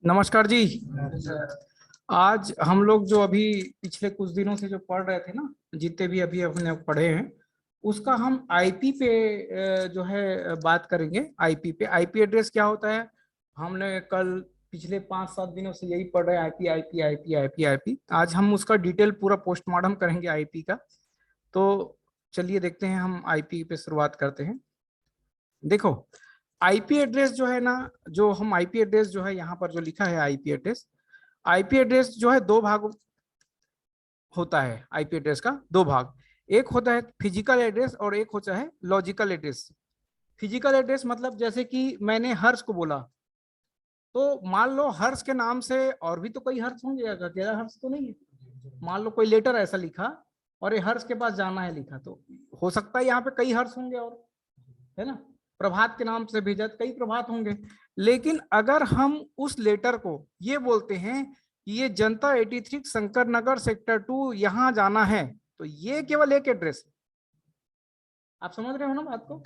नमस्कार जी। आज हम लोग जो अभी पिछले कुछ दिनों से जो पढ़ रहे थे ना, जितने भी अभी अपने पढ़े हैं, उसका हम आईपी पे जो है बात करेंगे। आईपी पे, आईपी एड्रेस क्या होता है, हमने कल पिछले 5-7 दिनों से यही पढ़ रहे हैं, IP IP IP IP IP. आज हम उसका डिटेल पूरा पोस्टमार्टम करेंगे आईपी का। तो चलिए देखते हैं, हम आईपी पे शुरुआत करते हैं। देखो, आईपी एड्रेस जो है ना, जो हम आईपी एड्रेस जो है यहाँ पर जो लिखा है आईपी एड्रेस, आईपी एड्रेस जो है दो भाग होता है। आईपी एड्रेस का दो भाग, एक होता है फिजिकल एड्रेस और एक होता है लॉजिकल एड्रेस। फिजिकल एड्रेस मतलब जैसे कि मैंने हर्ष को बोला, तो मान लो हर्ष के नाम से और भी तो कई हर्ष होंगे, अकेला हर्ष तो नहीं है। मान लो कोई लेटर ऐसा लिखा और ये हर्ष के पास जाना है लिखा, तो हो सकता है यहाँ पे कई हर्ष होंगे, और है ना। प्रभात के नाम से भेजा तो कई प्रभात होंगे। लेकिन अगर हम उस लेटर को ये बोलते हैं कि ये जनता 83 शंकर नगर सेक्टर 2 यहां जाना है, तो ये केवल एक एड्रेस है। आप समझ रहे हो ना बात को।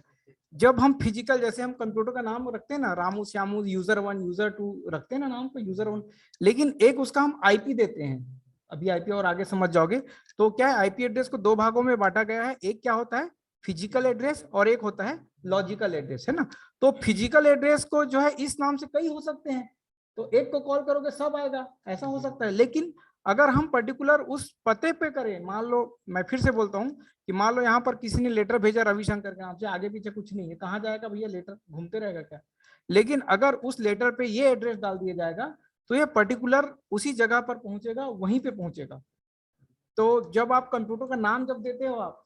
जब हम फिजिकल, जैसे हम कंप्यूटर का नाम रखते हैं ना, रामू श्यामू यूजर 1 यूजर 2 रखते हैं ना नाम को, यूजर 1, लेकिन एक उसका हम आईपी देते हैं। अभी आईपी और आगे समझ जाओगे। तो क्या है, आईपी एड्रेस को दो भागों में बांटा गया है। एक क्या होता है, फिजिकल एड्रेस, और एक होता है लॉजिकल एड्रेस, है ना। तो फिजिकल एड्रेस को जो है इस नाम से कई हो सकते हैं, तो एक को कॉल करोगे सब आएगा, ऐसा हो सकता है। लेकिन अगर हम पर्टिकुलर उस पते पे करें, मान लो, मैं फिर से बोलता हूँ कि मान लो यहाँ पर किसी ने लेटर भेजा रविशंकर के नाम से, आगे पीछे कुछ नहीं है, कहाँ जाएगा भैया लेटर, घूमते रहेगा क्या। लेकिन अगर उस लेटर पे ये एड्रेस डाल दिया जाएगा, तो ये पर्टिकुलर उसी जगह पर पहुंचेगा, वहीं पे पहुंचेगा। तो जब आप कंप्यूटर का नाम जब देते हो आप,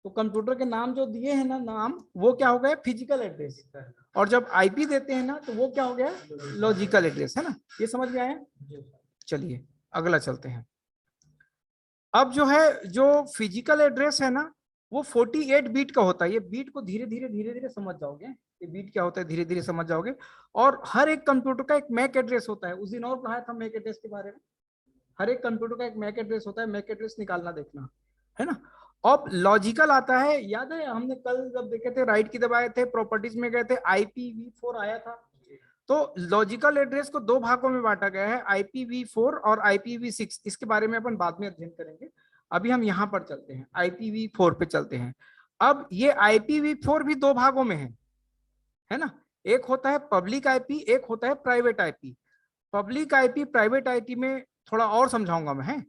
तो कंप्यूटर के नाम जो दिए हैं ना नाम, वो क्या हो गया, फिजिकल एड्रेस। और जब आईपी देते हैं ना, तो वो क्या हो गया, लॉजिकल एड्रेस, है ना। ये समझ में आया। चलिए अगला चलते हैं। अब जो है, जो फिजिकल एड्रेस है ना, वो 48 बीट का होता है। ये बीट को धीरे धीरे धीरे धीरे समझ जाओगे, ये बीट क्या होता है धीरे धीरे समझ जाओगे। और हर एक कंप्यूटर का एक मैक एड्रेस होता है। उस दिन और पढ़ाया था मैक एड्रेस के बारे में। हर एक कंप्यूटर का एक मैक एड्रेस होता है, मैक एड्रेस निकालना देखना, है ना। अब लॉजिकल आता है, याद है हमने कल जब देखे थे, राइट की दबाए थे, प्रॉपर्टीज में गए थे, IPv4 आया था। तो लॉजिकल एड्रेस को दो भागों में बांटा गया है, IPv4 और IPv6। इसके बारे में अपन बाद में अध्ययन करेंगे। अभी हम यहां पर चलते हैं, IPv4 पे चलते हैं। अब ये IPv4 भी दो भागों में है ना। एक होता है पब्लिक आईपी, एक होता है private IP. Public IP private IP में थोड़ा और समझाऊंगा मैं, है।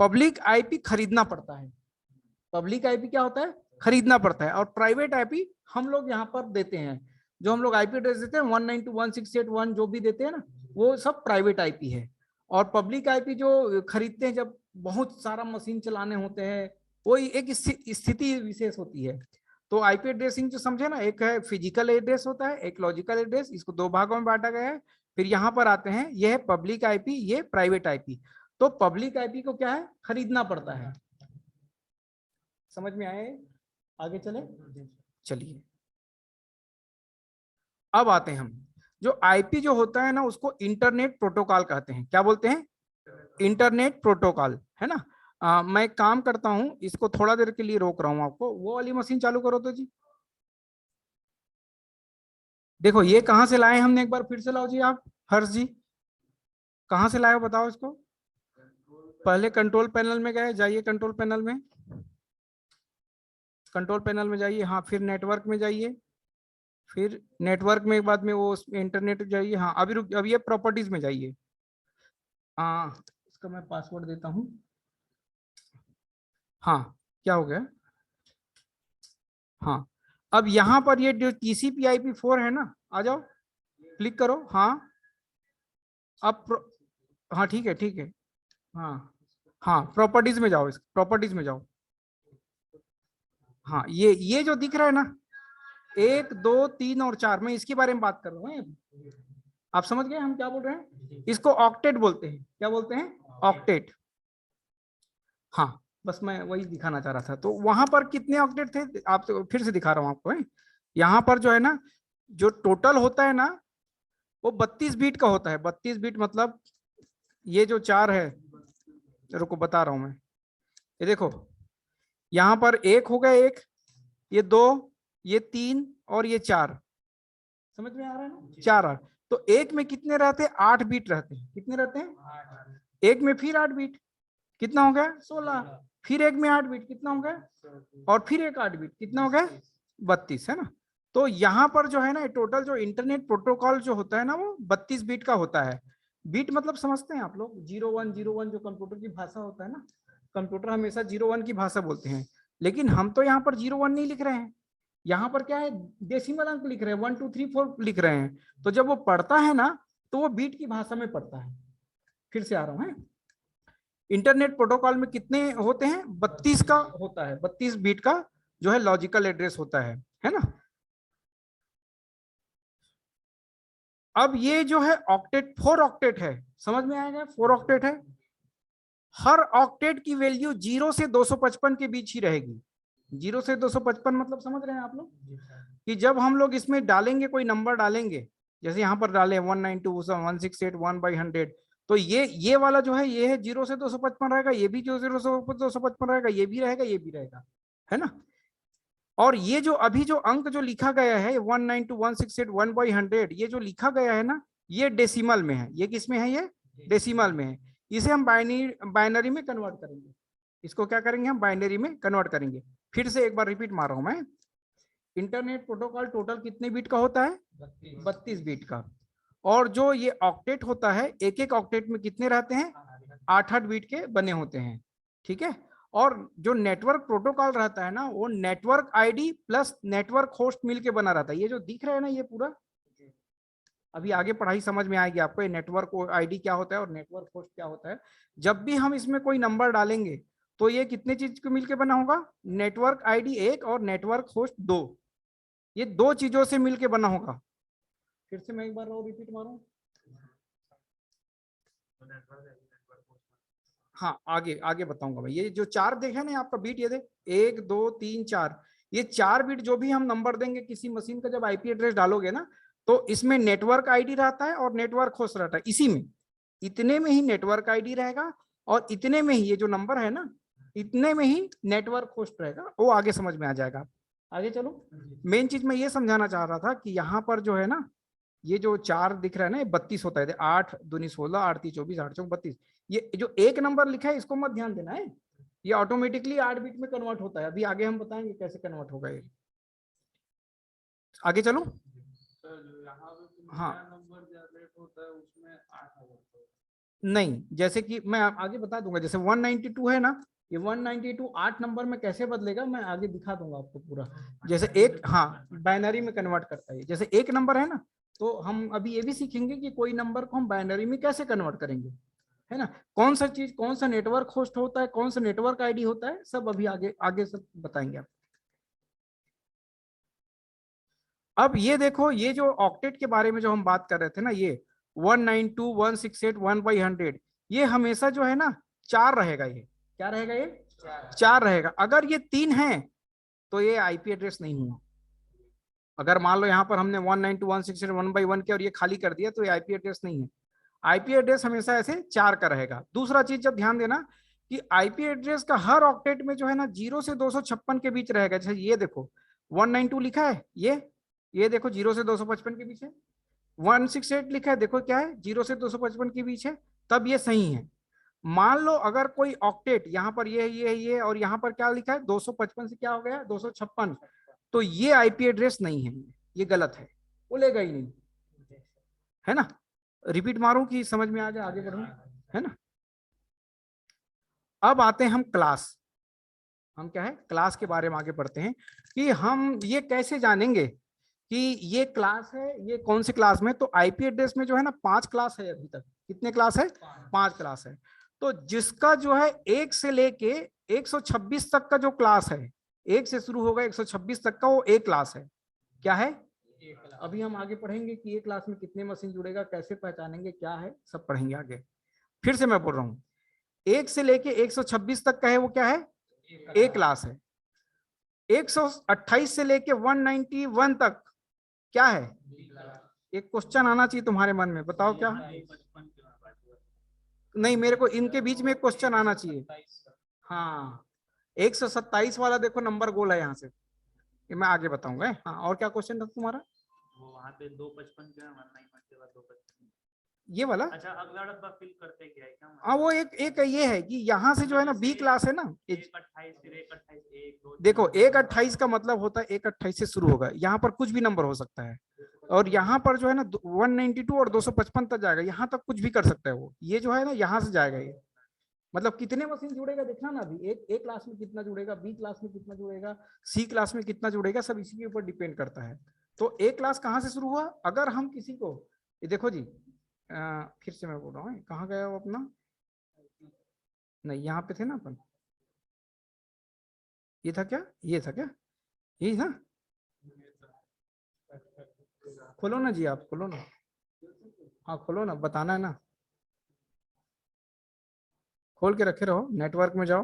पब्लिक आईपी खरीदना पड़ता है। पब्लिक आईपी क्या होता है, खरीदना पड़ता है। और प्राइवेट आईपी हम लोग यहाँ पर देते हैं। जो हम लोग आईपी एड्रेस देते हैं 192.168.1 जो भी देते हैं ना, वो सब प्राइवेट आईपी है। और पब्लिक आईपी जो खरीदते हैं जब बहुत सारा मशीन चलाने होते हैं, वो एक स्थिति विशेष होती है। तो आईपी एड्रेसिंग जो समझे ना, एक है फिजिकल एड्रेस होता है, एक लॉजिकल एड्रेस, इसको दो भागों में बांटा गया है। फिर यहाँ पर आते हैं, ये है पब्लिक आईपी, ये प्राइवेट आईपी। तो पब्लिक आईपी को क्या है, खरीदना पड़ता है। समझ में आए, आगे चले। चलिए अब आते हैं हम, जो आईपी जो होता है ना, उसको इंटरनेट प्रोटोकॉल कहते हैं। क्या बोलते हैं, इंटरनेट प्रोटोकॉल, है ना। मैं काम करता हूं, इसको थोड़ा देर के लिए रोक रहा हूं आपको। वो वाली मशीन चालू करो तो जी। देखो ये कहां से लाए हमने, एक बार फिर से लाओ जी आप, हर्ष जी। कहां से लाए हो बताओ इसको। पहले कंट्रोल पैनल में गए, जाइए कंट्रोल पैनल में, कंट्रोल पैनल में जाइए, हाँ। फिर नेटवर्क में जाइए, फिर नेटवर्क में बाद में वो इंटरनेट जाइए, हाँ। अभी रुक, अभी ये प्रॉपर्टीज में जाइए। हाँ, इसका मैं पासवर्ड देता हूँ। हाँ, क्या हो गया। हाँ, अब यहाँ पर ये जो TCP/IP4 है ना, आ जाओ, क्लिक करो, हाँ। अब हाँ ठीक है, ठीक है। हाँ हाँ, प्रॉपर्टीज में जाओ, इस प्रॉपर्टीज में जाओ। हाँ, ये जो दिख रहा है ना, 1 2 3 और 4, मैं इसके बारे में बात कर रहा हूँ। आप समझ गए हम क्या बोल रहे हैं। इसको ऑक्टेट बोलते हैं। क्या बोलते हैं, ऑक्टेट। हाँ, बस मैं वही दिखाना चाह रहा था। तो वहां पर कितने ऑक्टेट थे, आप तो फिर से दिखा रहा हूँ आपको, है। यहाँ पर जो है ना, जो टोटल होता है ना, वो 32 बीट का होता है। 32 बीट मतलब ये जो 4 है, रुको बता रहा हूं मैं। ये देखो, यहाँ पर एक हो गया, एक, ये 2, ये 3 और ये 4। समझ में आ रहा है ना, 4 आ। तो एक में कितने रहते हैं? 8 बीट रहते हैं। कितने रहते हैं? एक में फिर 8 बीट, कितना हो गया? 16। फिर एक में 8 बीट, कितना हो गया? और फिर एक 8 बीट, कितना हो गया? 32, है ना। तो यहाँ पर जो है ना टोटल जो इंटरनेट प्रोटोकॉल जो होता है ना वो 32 बीट का होता है। बीट मतलब समझते हैं आप लोग? 0101 जो कंप्यूटर की भाषा होता है ना, कंप्यूटर हमेशा 01 की भाषा बोलते हैं, लेकिन हम तो यहाँ पर 01 नहीं लिख रहे हैं, यहाँ पर क्या है? डेसिमल अंक लिख रहे हैं, 1 2 3 4 लिख रहे हैं। तो जब वो पढ़ता है ना तो वो बीट की भाषा में पढ़ता है। फिर से आ रहा हूं, इंटरनेट प्रोटोकॉल में कितने होते हैं? 32 का होता है, 32 बीट का जो है लॉजिकल एड्रेस होता है ना। अब ये जो है ऑक्टेट, 4 ऑक्टेट है, समझ में आएगा? 4 ऑक्टेट है। हर ऑक्टेट की वैल्यू 0 से 255 के बीच ही रहेगी। 0 से 255 मतलब समझ रहे हैं आप लोग कि जब हम लोग इसमें डालेंगे, कोई नंबर डालेंगे, जैसे यहाँ पर डालें 192.168.1/100, तो ये वाला जो है ये है 0 से 255 रहेगा, ये भी जो 0 से 255 रहेगा, ये भी रहेगा, ये भी रहेगा, है ना। और ये जो अभी जो अंक जो लिखा गया है 192.168.1/100, ये जो लिखा गया है ना, ये डेसिमल में है। ये किस में है? ये डेसिमल में है। इसे हम बाइनरी में कन्वर्ट करेंगे। इसको क्या करेंगे? हम बाइनरी में कन्वर्ट करेंगे। फिर से एक बार रिपीट मार रहा हूं मैं, इंटरनेट प्रोटोकॉल टोटल कितने बीट का होता है? 32 बीट का। और जो ये ऑक्टेट होता है, एक एक ऑक्टेट में कितने रहते हैं? 8-8 बीट के बने होते हैं, ठीक है। और जो नेटवर्क प्रोटोकॉल रहता है ना, वो network ID plus network host मिलके बना रहता है। ये जो दिख रहा है ना ये पूरा, अभी आगे पढ़ाई समझ में आएगी आपको, ये नेटवर्क आईडी क्या होता है और नेटवर्क होस्ट क्या होता है। जब भी हम इसमें कोई नंबर डालेंगे तो ये कितने चीज को मिलके बना होगा? नेटवर्क आईडी 1 और नेटवर्क होस्ट 2, ये 2 चीजों से मिलके बना होगा। फिर से मैं एक बार रिपीट मारूं, हाँ आगे आगे बताऊंगा मैं। ये जो 4 देखे ना आपका बीट, ये देख 1 2 3 4, ये 4 बीट जो भी हम नंबर देंगे किसी मशीन का, जब आईपी एड्रेस डालोगे ना तो इसमें नेटवर्क आईडी रहता है और नेटवर्क होस्ट रहता है। इसी में, इतने में ही नेटवर्क आईडी रहेगा और इतने में ही ये जो नंबर है ना, इतने में ही नेटवर्क होस्ट रहेगा। वो आगे समझ में आ जाएगा। आगे चलो, मेन चीज मैं ये समझाना चाह रहा था कि यहाँ पर जो है ना, ये जो 4 दिख रहा है ना, ये 32 होता है। 8 दूनी 16, 8 3 24, 8 चौक 32। ये जो एक नंबर लिखा है इसको मत ध्यान देना है, ये ऑटोमेटिकली 8 बिट में कन्वर्ट होता है। अभी आगे हम बताएंगे कैसे कन्वर्ट होगा ये। आगे चलो। हाँ नंबर जनरेट होता है उसमें 8 नहीं, जैसे कि मैं आगे बता दूंगा। जैसे 192 है ना, ये 192 8 नंबर में कैसे बदलेगा मैं आगे दिखा दूंगा आपको पूरा। जैसे एक, हाँ बाइनरी में कन्वर्ट करता है। जैसे एक नंबर है ना, तो हम अभी ये भी सीखेंगे कि कोई नंबर को हम बाइनरी में कैसे कन्वर्ट करेंगे, है ना। कौन सा चीज, कौन सा नेटवर्क होस्ट होता है, कौन सा नेटवर्क आईडी होता है, सब अभी आगे आगे सब बताएंगे आप। अब ये देखो, ये जो ऑक्टेट के बारे में जो हम बात कर रहे थे ना, ये 192.168.1/100, ये हमेशा जो है ना 4 रहेगा। ये क्या रहेगा? ये 4 रहेगा। अगर ये 3 है तो ये आईपी एड्रेस नहीं हुआ। अगर मान लो यहाँ पर हमने 192.168.1/1 किया और ये खाली कर दिया तो ये आईपी एड्रेस नहीं है। आईपी एड्रेस हमेशा ऐसे 4 का रहेगा। दूसरा चीज जब ध्यान देना कि आईपी एड्रेस का हर ऑक्टेट में जो है ना 0 से 256 के बीच रहेगा। जैसे ये देखो 192 लिखा है, ये देखो 0 से 255 के बीच है। 168 लिखा है, देखो क्या है, 0 से 255 के बीच है, तब ये सही है। मान लो अगर कोई ऑक्टेट यहाँ पर ये और यहाँ पर क्या लिखा है 255 से क्या हो गया 256, तो ये आईपी एड्रेस नहीं है, ये गलत है, बोलेगा ही नहीं, है ना। रिपीट मारूं कि समझ में आ जाए, आगे बढ़ूं, है ना। अब आते हैं हम क्लास। हम क्या है, क्लास के बारे में आगे बढ़ते हैं कि हम ये कैसे जानेंगे कि ये क्लास है, ये कौन सी क्लास में। तो आईपी एड्रेस में जो है ना 5 क्लास है अभी तक। कितने क्लास है? 5 क्लास है। तो जिसका जो है 1 से लेके 126 तक का जो क्लास है, 1 से शुरू होगा 126 तक का, वो एक क्लास है। क्या है? अभी हम आगे पढ़ेंगे कि ये क्लास में कितने मशीन जुड़ेगा, कैसे पहचानेंगे, क्या है, सब पढ़ेंगे आगे। फिर से मैं बोल रहा हूँ, 1 से लेके 126 तक का है वो क्या है? एक क्लास है। 128 से लेके 191 तक क्या है? एक क्वेश्चन आना चाहिए तुम्हारे मन में, बताओ क्या है? नहीं, मेरे को इनके बीच में एक क्वेश्चन आना चाहिए। हाँ 127 वाला देखो नंबर गोल है यहाँ से, ये मैं आगे बताऊंगा। हाँ और क्या क्वेश्चन था तुम्हारा? वो वहाँ पे 255 के 191 के बाद ये वाला। अच्छा, अगला डब्बा फिल करते क्या है क्या? हाँ वो एक ये है कि यहाँ से जो है ना बी क्लास है ना, 128 फिर 128 1 2 देखो 128 का मतलब होता है 128 से शुरू होगा, यहाँ पर कुछ भी नंबर हो सकता है, और यहाँ पर जो है ना 192 और 255 तक जाएगा, यहाँ तक कुछ भी कर सकता है वो, ये जो है ना यहाँ से जाएगा ये, मतलब कितने मशीन जुड़ेगा देखना ना अभी, एक क्लास में कितना जुड़ेगा, बी क्लास में कितना जुड़ेगा, सी क्लास में कितना जुड़ेगा, सब इसी के ऊपर डिपेंड करता है। तो एक क्लास कहाँ से शुरू हुआ, अगर हम किसी को, ये देखो जी, फिर से मैं बोल रहा हूँ, कहाँ गया वो अपना, नहीं यहाँ पे थे ना अपन, ये था क्या, ये था क्या, यही था, खोलो ना जी, आप खोलो ना, हाँ खोलो ना, बताना है ना, खोल के रखे रहो, नेटवर्क में जाओ,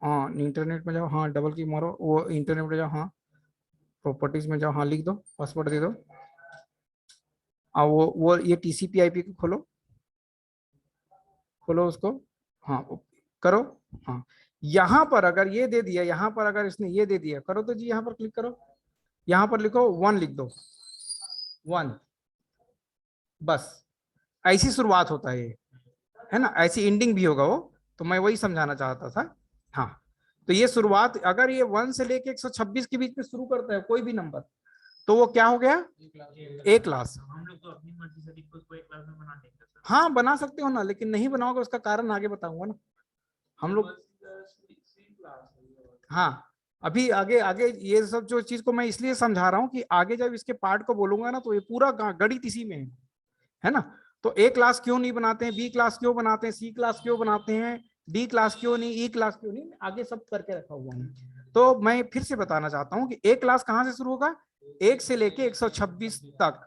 हाँ इंटरनेट में जाओ, हाँ डबल क्लिक मारो, वो इंटरनेट में जाओ, हाँ प्रॉपर्टीज में जाओ, हाँ लिख दो, पासवर्ड दे दो, हाँ वो ये टीसीपी आईपी को खोलो, खोलो उसको, हाँ करो, हाँ यहाँ पर अगर ये दे दिया, यहाँ पर अगर इसने ये दे दिया, करो तो जी, यहाँ पर क्लिक करो, यहाँ पर लिखो 1 लिख दो, 1, बस ऐसी शुरुआत होता है ये, है ना, ऐसी एंडिंग भी होगा वो, तो मैं वही समझाना चाहता था। हाँ तो ये शुरुआत अगर ये 1 से लेके 126 के बीच में शुरू करता है कोई भी नंबर, तो वो क्या हो गया, ए क्लास। हम लोग तो अपनी मर्जी से खुद को एक क्लास में बना देंगे सर। हाँ बना सकते हो ना, लेकिन नहीं बनाओगे उसका कारण आगे बताऊंगा ना हम लोग। हाँ अभी आगे आगे ये सब जो चीज को मैं इसलिए समझा रहा हूँ कि आगे जब इसके पार्ट को बोलूंगा ना, तो ये पूरा गणित इसी में है ना। तो ए क्लास क्यों नहीं बनाते हैं, बी क्लास क्यों बनाते हैं, सी क्लास क्यों बनाते हैं, डी क्लास क्यों नहीं, ई क्लास क्यों नहीं, आगे सब करके रखा हुआ है। तो मैं फिर से बताना चाहता हूँ कि ए क्लास कहाँ से शुरू होगा, 1 से लेके 126 तक।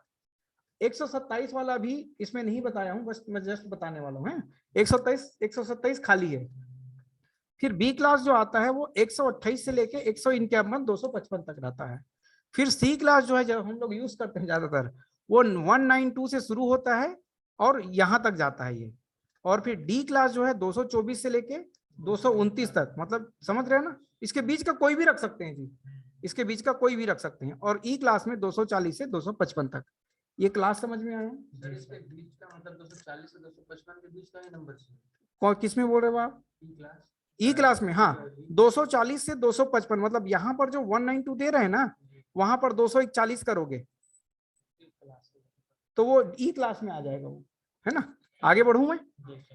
127 वाला भी इसमें नहीं बताया हूँ, बस मैं जस्ट बताने वाला हूँ। 127 खाली है। फिर बी क्लास जो आता है वो 128 से लेके 151 255 तक रहता है। फिर सी क्लास जो है, जब हम लोग यूज करते हैं ज्यादातर, वो 192 से शुरू होता है और यहां तक जाता है ये। और फिर डी क्लास जो है 224 से लेके 229 तक, मतलब समझ रहे हैं ना, इसके बीच का कोई भी रख सकते हैं जी, इसके बीच का कोई भी रख सकते हैं। और ई क्लास में 240 से 255 तक। ये क्लास समझ में आया सर? इसके बीच का मतलब 240 से 255 के बीच का ही नंबर चाहिए। कौन, किस में बोल रहे हो आप, ई क्लास, ई क्लास में, हाँ 240 से 255, मतलब यहाँ पर जो 192 दे रहे हैं ना, वहां पर 241 करोगे तो वो ई क्लास में आ जाएगा वो, है ना। आगे बढ़ू मैं,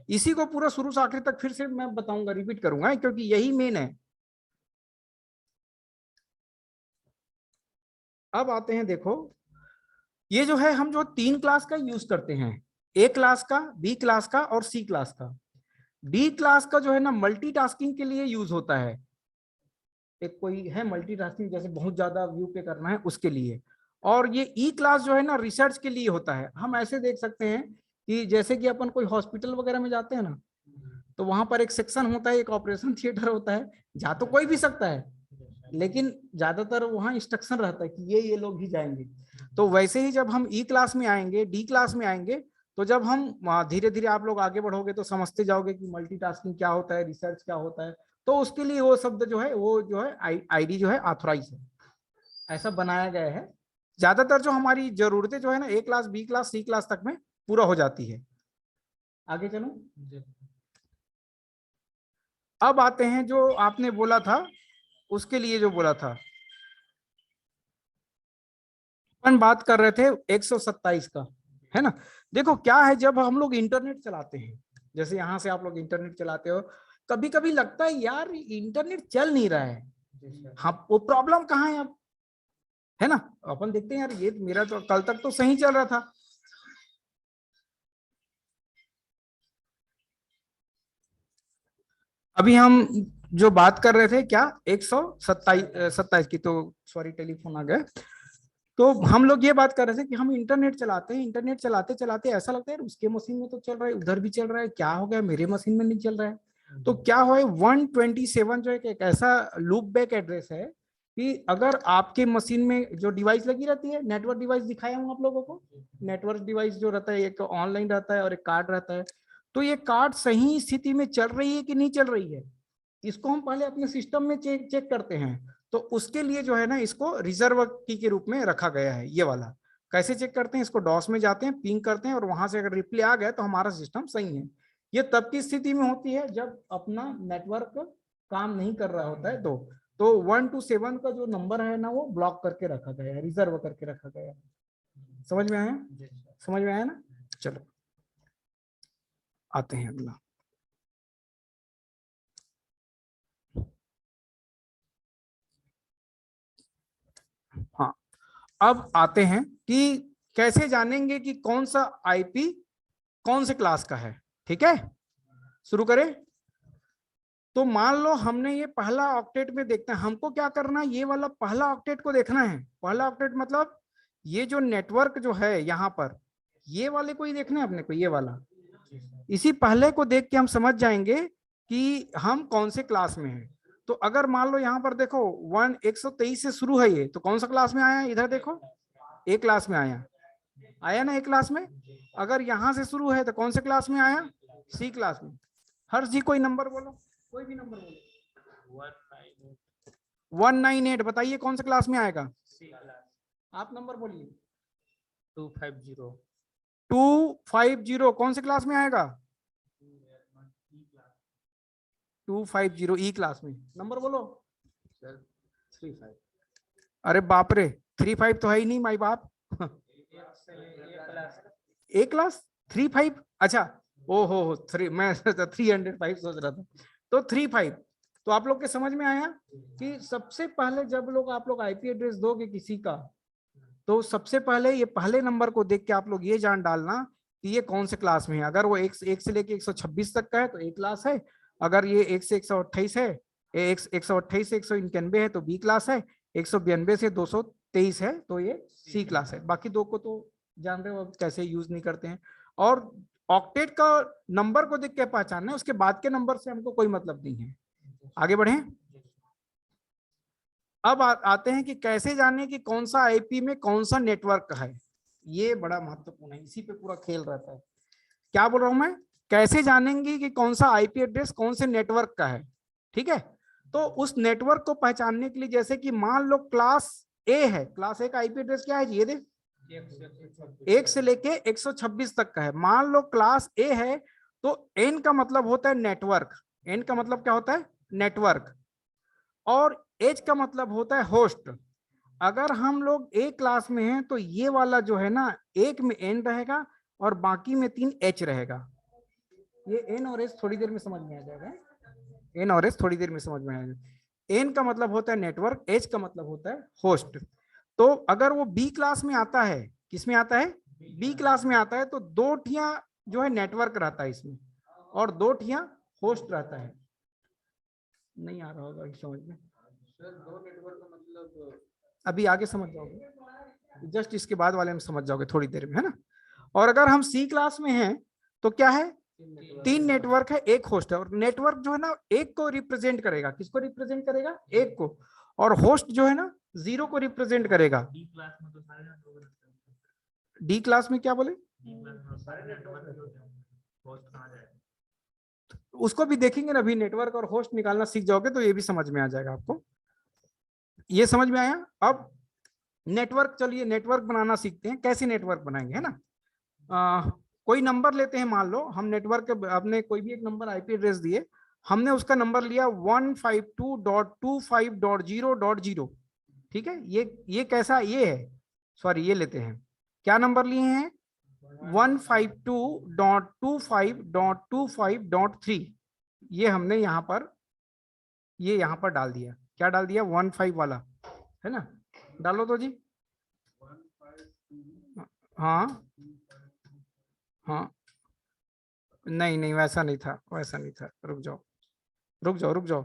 इसी को पूरा शुरू से आखिर तक फिर से मैं बताऊंगा, रिपीट करूंगा, क्योंकि यही मेन है। अब आते हैं, देखो ये जो है, हम जो 3 क्लास का यूज करते हैं, ए क्लास का, बी क्लास का और सी क्लास का। डी क्लास का जो है ना मल्टीटास्किंग के लिए यूज होता है, एक कोई है मल्टीटास्किंग, जैसे बहुत ज्यादा व्यू पे करना है उसके लिए। और ये ई क्लास जो है ना रिसर्च के लिए होता है। हम ऐसे देख सकते हैं कि जैसे कि अपन कोई हॉस्पिटल वगैरह में जाते हैं ना, तो वहां पर एक सेक्शन होता है, एक ऑपरेशन थिएटर होता है, जा तो कोई भी सकता है, लेकिन ज्यादातर वहां इंस्ट्रक्शन रहता है कि ये लोग ही जाएंगे। तो वैसे ही जब हम ई क्लास में आएंगे, डी क्लास में आएंगे, तो जब हम धीरे धीरे आप लोग आगे बढ़ोगे तो समझते जाओगे कि मल्टीटास्किंग क्या होता है, रिसर्च क्या होता है। तो उसके लिए वो शब्द जो है, वो जो है आईडी जो है ऑथराइज है, ऐसा बनाया गया है। ज्यादातर जो हमारी जरूरतें जो है ना ए क्लास, बी क्लास, सी क्लास तक में पूरा हो जाती है। आगे चलो, अब आते हैं जो आपने बोला था, उसके लिए जो बोला था, अपन बात कर रहे थे 127 का, है ना। देखो क्या है, जब हम लोग इंटरनेट चलाते हैं, जैसे यहां से आप लोग इंटरनेट चलाते हो, कभी कभी लगता है यार इंटरनेट चल नहीं रहा है, हाँ वो प्रॉब्लम कहाँ है अब, है ना। अपन देखते हैं यार, ये मेरा तो कल तक तो सही चल रहा था। अभी हम जो बात कर रहे थे क्या, 127 की, तो सॉरी टेलीफोन आ गया। तो हम लोग ये बात कर रहे थे कि हम इंटरनेट चलाते हैं, इंटरनेट चलाते चलाते ऐसा लगता है उसके मशीन में तो चल रहा है, उधर भी चल रहा है, क्या हो गया मेरे मशीन में नहीं चल रहा है। तो क्या हो, 127 जो एक ऐसा लूप बैक एड्रेस है कि अगर आपके मशीन में जो डिवाइस लगी रहती है, नेटवर्क डिवाइस दिखाया हूँ आप लोगों को, नेटवर्क डिवाइस जो रहता है, एक ऑनलाइन रहता है और एक कार्ड रहता है। तो ये कार्ड सही स्थिति में चल रही है कि नहीं चल रही है, इसको हम पहले अपने सिस्टम में चेक करते हैं। तो उसके लिए जो है ना, इसको रिजर्व की के रूप में रखा गया है ये वाला। कैसे चेक करते हैं? इसको डॉस में जाते हैं, पिंग करते हैं, और वहां से अगर रिप्लाई आ गया तो हमारा सिस्टम सही है। ये तब की स्थिति में होती है जब अपना नेटवर्क काम नहीं कर रहा होता है। तो 1 to 7 का जो नंबर है ना, वो ब्लॉक करके रखा गया है, रिजर्व करके रखा गया है। समझ में आया? समझ में आया ना? चलो आते हैं अगला। हाँ, अब आते हैं कि कैसे जानेंगे कि कौन सा आईपी कौन से क्लास का है। ठीक है, शुरू करें। तो मान लो हमने ये पहला ऑक्टेट में देखते हैं, हमको क्या करना है, ये वाला पहला ऑक्टेट को देखना है। पहला ऑक्टेट मतलब ये जो नेटवर्क जो है यहाँ पर, ये वाले को ही देखना है अपने को, ये वाला। इसी पहले को देख के हम समझ जाएंगे कि हम कौन से क्लास में हैं। तो अगर मान लो यहाँ पर देखो 123 से शुरू है ये, तो कौन सा क्लास में आया? इधर देखो, ए क्लास में आया, आया ना, ए क्लास में। अगर यहाँ से शुरू है तो कौन से क्लास में आया? सी क्लास में। हर जी कोई नंबर बोलो, कोई भी नंबर बोलो। 198 बताइए कौन से क्लास में आएगा? आप नंबर बोलिए। 250 250 कौन से क्लास में आएगा? 250 ई क्लास में। नंबर बोलो। 35। अरे बाप रे, 35 तो है ही नहीं माई बाप। ए क्लास 35, अच्छा ओ हो 3, मैं 305 सोच रहा था। तो 35, तो आप लोग के समझ में आया कि सबसे पहले जब आप लोग आईपी एड्रेस दोगे किसी का, तो सबसे पहले ये पहले नंबर को देख के आप लोग ये जान डालना कि ये कौन से क्लास में है। अगर वो 1 से लेके 126 तक का है तो ए क्लास है। अगर ये 1 से 128 है, 128 से 191 है तो बी क्लास है। 192 से 223 है तो ये सी क्लास है। बाकी दो को तो जान रहे हो कैसे यूज नहीं करते हैं। और ऑक्टेट का नंबर को देख के पहचानना है, उसके बाद के नंबर से हमको कोई मतलब नहीं है। आगे बढ़े। अब आते हैं कि कैसे जाने कि कौन सा आईपी में कौन सा नेटवर्क है। ये बड़ा महत्वपूर्ण है, इसी पे पूरा खेल रहता है। क्या बोल रहा हूं मैं? कैसे जानेंगे कि कौन सा आईपी एड्रेस कौन से नेटवर्क का है। ठीक है, तो उस नेटवर्क को पहचानने के लिए, जैसे कि मान लो क्लास ए है, क्लास ए का आईपी एड्रेस क्या है? ये देख, 1 से लेके 126 तक का है। मान लो क्लास ए है, तो एन का मतलब होता है नेटवर्क। एन का मतलब क्या होता है? नेटवर्क। और एच का मतलब होता है होस्ट। अगर हम लोग ए क्लास में हैं तो ये वाला जो है ना, एक में एन रहेगा और बाकी में 3 एच रहेगा। ये एन और एच थोड़ी देर में समझ में आ जाएगा। एन और एच थोड़ी देर में समझ में आएगा। एन का मतलब होता है नेटवर्क, एच का मतलब होता है होस्ट। तो अगर वो बी क्लास में आता है, किस में आता है? बी क्लास में आता है, तो 2 ठिया जो है नेटवर्क रहता है इसमें और 2 ठिया होस्ट रहता है। नहीं आ रहा होगा समझ में? सर 2 नेटवर्क का मतलब अभी आगे समझ जाओगे, जस्ट इसके बाद वाले में समझ जाओगे थोड़ी देर में, है ना। और अगर हम सी क्लास में हैं तो क्या है? 3 नेटवर्क है, 1 होस्ट है। और नेटवर्क जो है ना, 1 को रिप्रेजेंट करेगा। किसको रिप्रेजेंट करेगा? 1 को। और होस्ट जो है ना, 0 को रिप्रेजेंट करेगा। डी क्लास में तो सारे नेटवर्क रहते हैं। डी क्लास में क्या बोले? डी क्लास में तो सारे नेटवर्क होते हैं। होस्ट कहाँ जाएगा? उसको भी देखेंगे ना, अभी नेटवर्क और होस्ट निकालना सीख जाओगे तो ये भी समझ में आ जाएगा आपको। ये समझ में आया? अब नेटवर्क, चलिए नेटवर्क बनाना सीखते हैं। कैसे नेटवर्क बनाएंगे, है ना। कोई नंबर लेते हैं, मान लो हम नेटवर्क के, आपने कोई भी एक नंबर आईपी एड्रेस दिए, हमने उसका नंबर लिया 152.25.0.0। ठीक है, ये कैसा? ये है, सॉरी ये लेते हैं, क्या नंबर लिए हैं? 152.25.25.3। ये हमने यहाँ पर, ये यहाँ पर डाल दिया। क्या डाल दिया? 15 वाला, है ना। डालो तो जी। हाँ हाँ, नहीं नहीं वैसा नहीं था, वैसा नहीं था। रुक जाओ रुक जाओ रुक जाओ,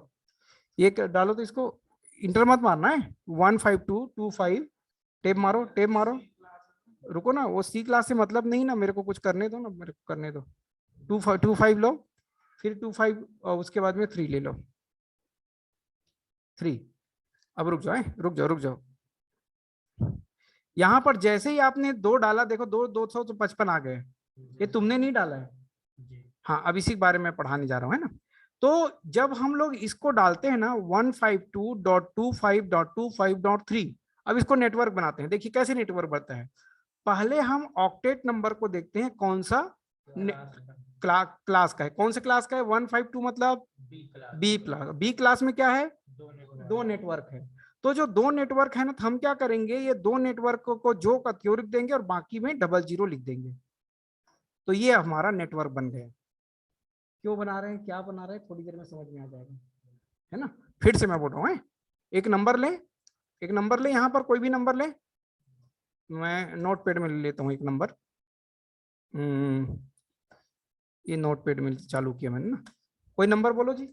ये डालो तो इसको इंटर मत मारना है। 152.25, टेप मारो टेप मारो। रुको ना, वो सी क्लास से मतलब नहीं ना, मेरे को कुछ करने दो ना, मेरे को करने दो। 25 लो, फिर 25 और उसके बाद में 3 ले लो। 3। अब रुक जाओ, रुक जाओ रुक जाओ। यहाँ पर जैसे ही आपने 2 डाला, देखो 255 आ गए। ये तुमने नहीं डाला है। हाँ, अब इसी बारे में पढ़ाने जा रहा हूँ, है ना। तो जब हम लोग इसको डालते हैं ना 152.25.25.3, अब इसको नेटवर्क बनाते हैं। देखिए कैसे नेटवर्क बनता है। पहले हम ऑक्टेट नंबर को देखते हैं कौन सा क्लास का है, कौन से क्लास का है। 152 मतलब बी क्लास में क्या है, दो नेटवर्क है। तो जो दो नेटवर्क है ना, तो हम क्या करेंगे, ये दो नेटवर्क को जो का त्यों लिख देंगे और बाकी में 00 लिख देंगे। तो ये हमारा नेटवर्क बन गया। क्यों बना रहे हैं, क्या बना रहे हैं, थोड़ी देर में समझ में आ जाएगा, है ना। फिर से मैं बोल रहा हूँ, एक नंबर ले, एक नंबर ले, यहाँ पर कोई भी नंबर ले, मैं नोट पैड में ले लेता हूँ एक नंबर। ये नोट पैड में चालू किया मैंने ना। कोई नंबर बोलो जी।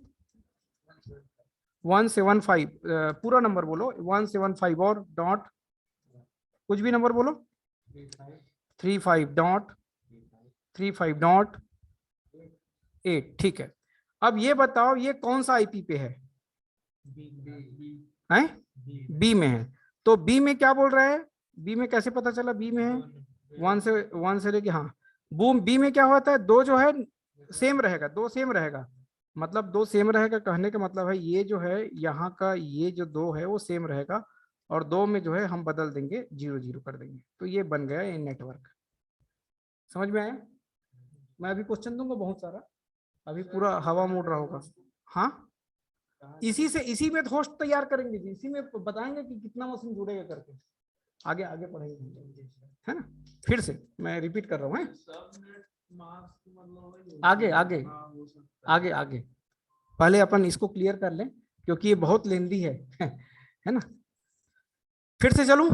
175 पूरा नंबर बोलो, 175 और डॉट कुछ भी नंबर बोलो, 35.8। ठीक है। अब ये बताओ ये कौन सा आईपी पे है, हैं? बी में है। तो बी में क्या बोल रहा है, बी में कैसे पता चला बी में है, वन से लेके, हाँ बूम बी में क्या होता है, दो जो है सेम रहेगा, दो सेम रहेगा, मतलब दो सेम रहेगा कहने का मतलब है ये जो है यहाँ का ये जो दो है वो सेम रहेगा, और दो में जो है हम बदल देंगे 00 कर देंगे। तो ये बन गया ये नेटवर्क। समझ में आया। मैं अभी क्वेश्चन दूंगा बहुत सारा, अभी पूरा हवा मोड़ रहा होगा। हाँ इसी से, इसी में होस्ट तैयार करेंगे जी, इसी में बताएंगे कि कितना मशीन जुड़ेगा करके, आगे आगे पढ़ेंगे, है ना। फिर से मैं रिपीट कर रहा हूँ, आगे आगे आगे आगे पहले अपन इसको क्लियर कर लें क्योंकि ये बहुत लेंदी है ना। फिर से चलूं,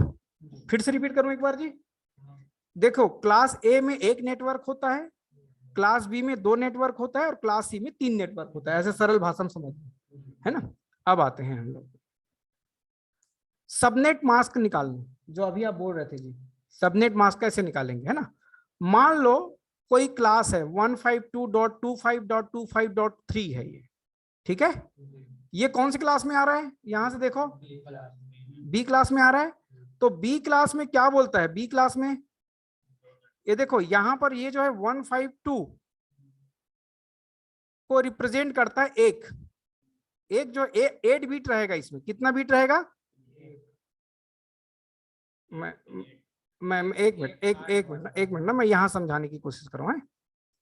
फिर से रिपीट करूं एक बार जी। देखो क्लास ए में एक नेटवर्क होता है, क्लास बी में दो नेटवर्क होता है, और क्लास सी में 3 नेटवर्क होता है। ऐसे सरल भाषा में समझ, है ना। अब आते हैं हम लोग सबनेट मास्क निकालने, जो अभी आप बोल रहे थे जी, सबनेट मास्क कैसे निकालेंगे, है ना। मान लो कोई क्लास है 152.25.25.3 है ये, ठीक है। ये कौन सी क्लास में आ रहा है, यहां से देखो बी क्लास में आ रहा है। तो बी क्लास में क्या बोलता है, बी क्लास में ये देखो यहां पर ये जो है 152 को रिप्रेजेंट करता है एक जो 8 बीट रहेगा, इसमें कितना बीट रहेगा, मैं एक मिनट ना, मैं यहाँ समझाने की कोशिश करूँ,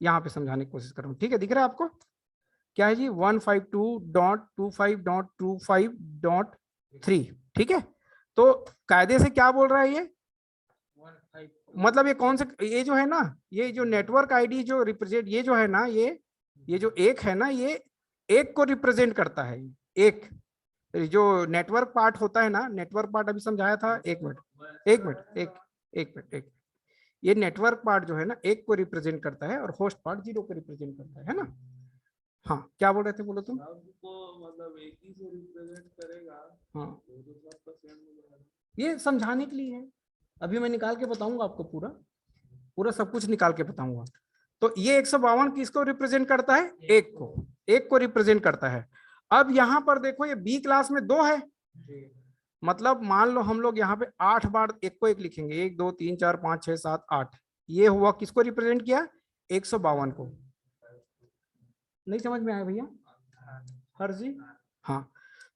यहाँ पे समझाने की कोशिश करूँ, ठीक है। दिख रहा है आपको क्या है जी, 152.25.25.3, ठीक है। तो कायदे से क्या बोल रहा है ये, मतलब ये कौन से, ये जो है ना, ये जो नेटवर्क आईडी जो रिप्रेजेंट, ये जो है ना, ये जो एक है ना, ये एक को रिप्रेजेंट करता है। एक जो नेटवर्क पार्ट होता है ना, नेटवर्क पार्ट अभी समझाया था, एक मिनट ये नेटवर्क पार्ट जो है ना एक को रिप्रेजेंट करता है, और होस्ट पार्ट 0 को रिप्रेजेंट करता है ना। हाँ क्या बोल रहे थे, बोलो तुम। मतलब एक ही से रिप्रेजेंट करेगा। हाँ ये समझाने के लिए है, अभी मैं निकाल के बताऊंगा आपको, पूरा सब कुछ निकाल के बताऊंगा। तो ये 152 किसको रिप्रेजेंट करता है, एक को रिप्रेजेंट करता है। अब यहाँ पर देखो ये बी क्लास में 2 है, मतलब मान लो हम लोग यहाँ पे 8 बार एक को एक लिखेंगे, 1 2 3 4 5 6 7 8। ये हुआ किसको रिप्रेजेंट किया, 152 को। नहीं समझ में आया भैया, हर जी। हाँ